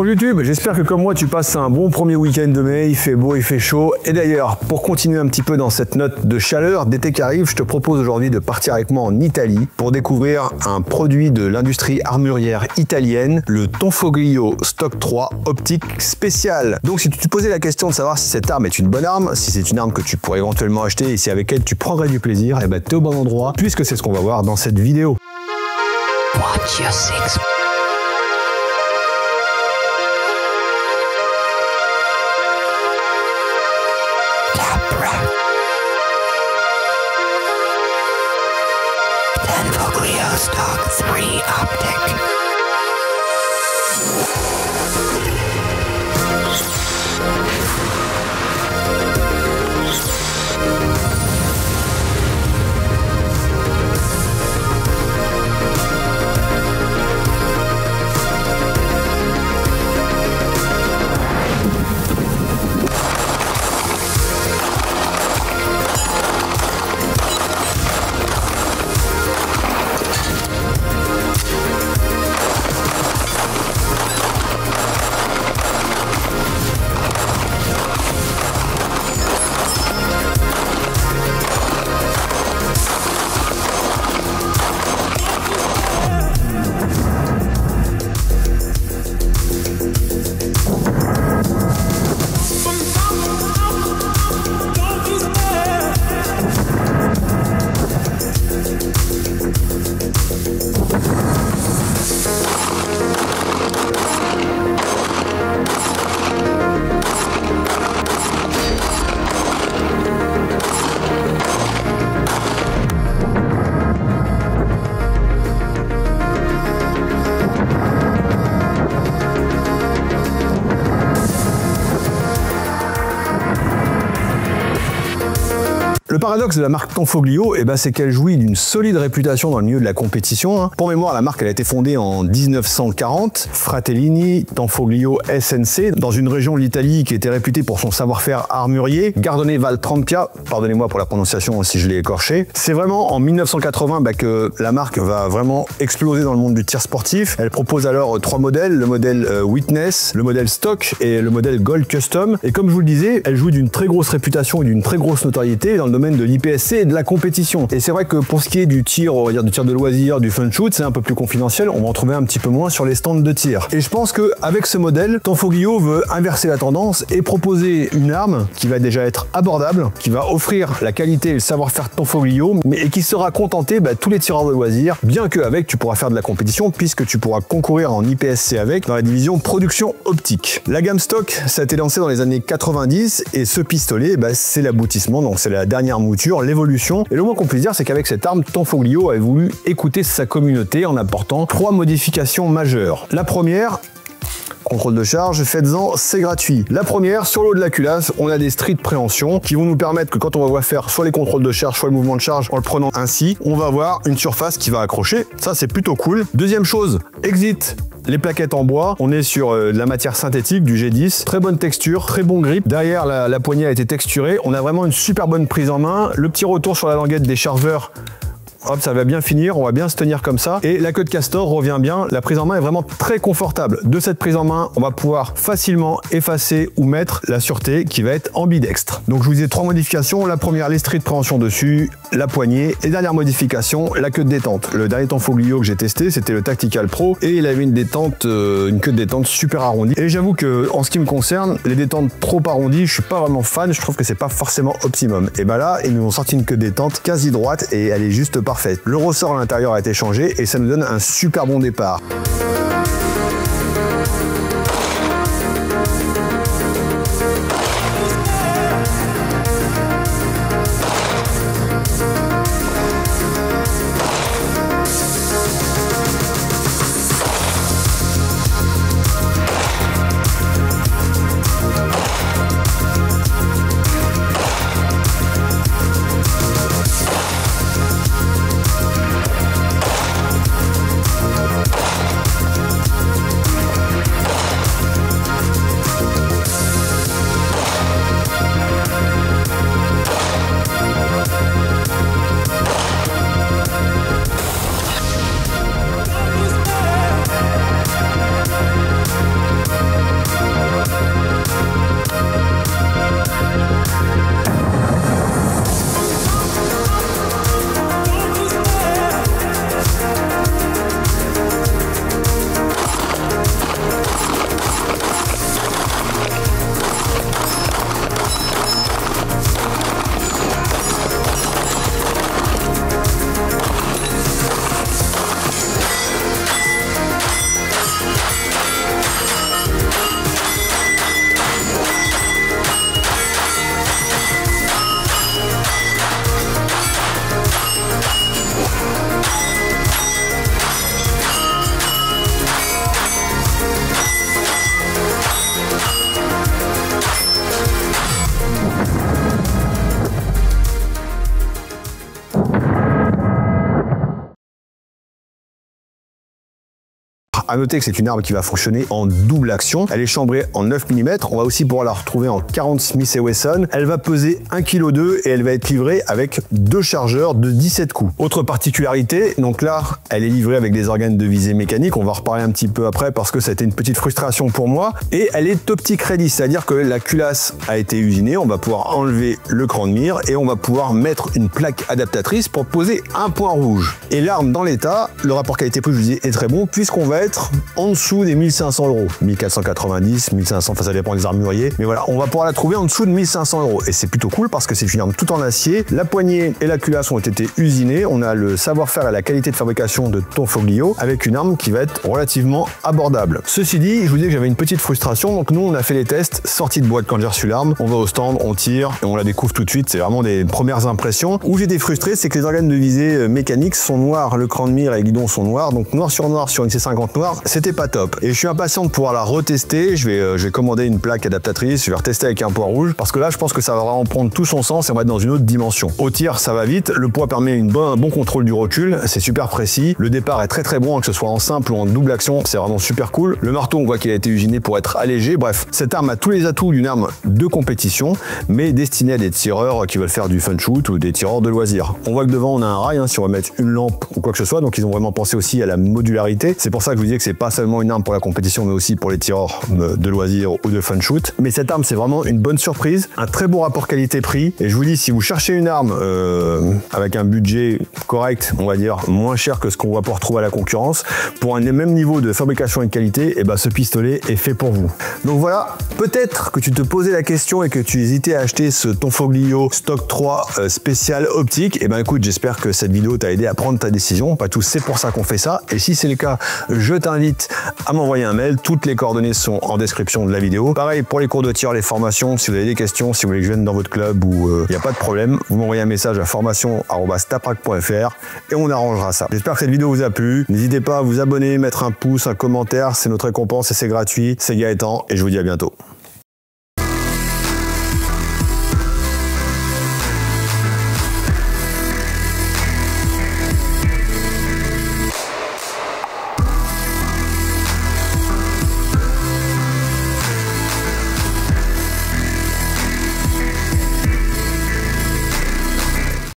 Bonjour YouTube, j'espère que comme moi tu passes un bon premier week-end de mai, il fait beau, il fait chaud. Et d'ailleurs, pour continuer un petit peu dans cette note de chaleur d'été qui arrive, je te propose aujourd'hui de partir avec moi en Italie pour découvrir un produit de l'industrie armurière italienne, le Tonfoglio Stock 3 optique spécial. Donc si tu te posais la question de savoir si cette arme est une bonne arme, si c'est une arme que tu pourrais éventuellement acheter et si avec elle tu prendrais du plaisir, et ben t'es au bon endroit puisque c'est ce qu'on va voir dans cette vidéo. Watch your six. Tonfoglio Stock 3 optic. Le paradoxe de la marque Tonfoglio, c'est qu'elle jouit d'une solide réputation dans le milieu de la compétition. Pour mémoire, la marque elle a été fondée en 1940, Fratellini Tonfoglio SNC, dans une région de l'Italie qui était réputée pour son savoir-faire armurier, Gardone Valtrampia, pardonnez-moi pour la prononciation si je l'ai écorché. C'est vraiment en 1980 que la marque va vraiment exploser dans le monde du tir sportif. Elle propose alors 3 modèles, le modèle Witness, le modèle Stock et le modèle Gold Custom. Et comme je vous le disais, elle jouit d'une très grosse réputation et d'une très grosse notoriété dans le domaine de l'IPSC et de la compétition. Et c'est vrai que pour ce qui est du tir, on va dire du tir de loisir, du fun shoot, c'est un peu plus confidentiel, on va en trouver un petit peu moins sur les stands de tir. Et je pense qu'avec ce modèle, Tonfoglio veut inverser la tendance et proposer une arme qui va déjà être abordable, qui va offrir la qualité et le savoir-faire Tonfoglio, et qui sera contenter tous les tireurs de loisirs, bien qu'avec tu pourras faire de la compétition puisque tu pourras concourir en IPSC avec dans la division production optique. La gamme Stock, ça a été lancé dans les années 90 et ce pistolet, c'est l'aboutissement, donc c'est la dernière mouture, l'évolution. Et le moins qu'on puisse dire, c'est qu'avec cette arme, Tonfoglio a voulu écouter sa communauté en apportant 3 modifications majeures. La première, contrôle de charge, faites-en, c'est gratuit. La première, sur le haut de la culasse, on a des stries de préhension qui vont nous permettre que quand on va faire soit les contrôles de charge, soit le mouvement de charge en le prenant ainsi, on va avoir une surface qui va accrocher. Ça, c'est plutôt cool. Deuxième chose, exit les plaquettes en bois, on est sur de la matière synthétique, du G10, très bonne texture, très bon grip. Derrière, la poignée a été texturée, on a vraiment une super bonne prise en main. Le petit retour sur la languette des chargeurs, hop, ça va bien finir, on va bien se tenir comme ça. Et la queue de castor revient bien, la prise en main est vraiment très confortable. De cette prise en main, on va pouvoir facilement effacer ou mettre la sûreté qui va être ambidextre. Donc je vous disais 3 modifications. La première, les stries de préhension dessus, la poignée. Et dernière modification, la queue de détente. Le dernier Tonfoglio que j'ai testé, c'était le Tactical Pro et il avait une queue de détente super arrondie. Et j'avoue que en ce qui me concerne, les détentes trop arrondies, je suis pas vraiment fan, je trouve que c'est pas forcément optimum. Et là, ils nous ont sorti une queue de détente quasi droite et elle est juste parfaite. Le ressort à l'intérieur a été changé et ça nous donne un super bon départ. À noter que c'est une arme qui va fonctionner en double action. Elle est chambrée en 9 mm. On va aussi pouvoir la retrouver en 40 Smith & Wesson. Elle va peser 1,2 kg et elle va être livrée avec 2 chargeurs de 17 coups. Autre particularité, donc là, elle est livrée avec des organes de visée mécanique. On va reparler un petit peu après parce que c'était une petite frustration pour moi. Et elle est optic ready, c'est-à-dire que la culasse a été usinée. On va pouvoir enlever le cran de mire et on va pouvoir mettre une plaque adaptatrice pour poser un point rouge. Et l'arme dans l'état, le rapport qualité-prix, je vous dis, est très bon puisqu'on va être en dessous des 1500 €. 1490, 1500, enfin ça dépend des armuriers. Mais voilà, on va pouvoir la trouver en dessous de 1500 €. Et c'est plutôt cool parce que c'est une arme tout en acier. La poignée et la culasse ont été usinées. On a le savoir-faire et la qualité de fabrication de Tonfoglio avec une arme qui va être relativement abordable. Ceci dit, je vous dis que j'avais une petite frustration. Donc nous, on a fait les tests, sortie de boîte quand j'ai reçu l'arme. On va au stand, on tire et on la découvre tout de suite. C'est vraiment des premières impressions. Où j'étais frustré, c'est que les organes de visée mécaniques sont noirs. Le cran de mire et les guidons sont noirs. Donc noir sur une C50 noire, c'était pas top. Et je suis impatient de pouvoir la retester. Je vais commander une plaque adaptatrice. Je vais retester avec un poids rouge parce que là, je pense que ça va vraiment prendre tout son sens et on va être dans une autre dimension. Au tir, ça va vite. Le poids permet un bon contrôle du recul. C'est super précis. Le départ est très bon, que ce soit en simple ou en double action. C'est vraiment super cool. Le marteau, on voit qu'il a été usiné pour être allégé. Bref, cette arme a tous les atouts d'une arme de compétition, mais destinée à des tireurs qui veulent faire du fun shoot ou des tireurs de loisirs. On voit que devant, on a un rail, si on va mettre une lampe ou quoi que ce soit. Donc, ils ont vraiment pensé aussi à la modularité. C'est pour ça que je vous disais que c'est pas seulement une arme pour la compétition, mais aussi pour les tireurs de loisirs ou de fun shoot. Mais cette arme, c'est vraiment une bonne surprise, un très bon rapport qualité-prix. Et je vous dis, si vous cherchez une arme avec un budget correct, on va dire moins cher que ce qu'on va pouvoir trouver à la concurrence, pour un même niveau de fabrication et de qualité, et ben ce pistolet est fait pour vous. Donc voilà, peut-être que tu te posais la question et que tu hésitais à acheter ce Tonfoglio Stock 3 spécial optique. Et ben écoute, j'espère que cette vidéo t'a aidé à prendre ta décision. Pas tous, c'est pour ça qu'on fait ça. Et si c'est le cas, je t'invite à m'envoyer un mail. Toutes les coordonnées sont en description de la vidéo. Pareil pour les cours de tir, les formations. Si vous avez des questions, si vous voulez que je vienne dans votre club ou il n'y a pas de problème, vous m'envoyez un message à formation@taprac.fr et on arrangera ça. J'espère que cette vidéo vous a plu. N'hésitez pas à vous abonner, mettre un pouce, un commentaire. C'est notre récompense et c'est gratuit. C'est Gaëtan et je vous dis à bientôt.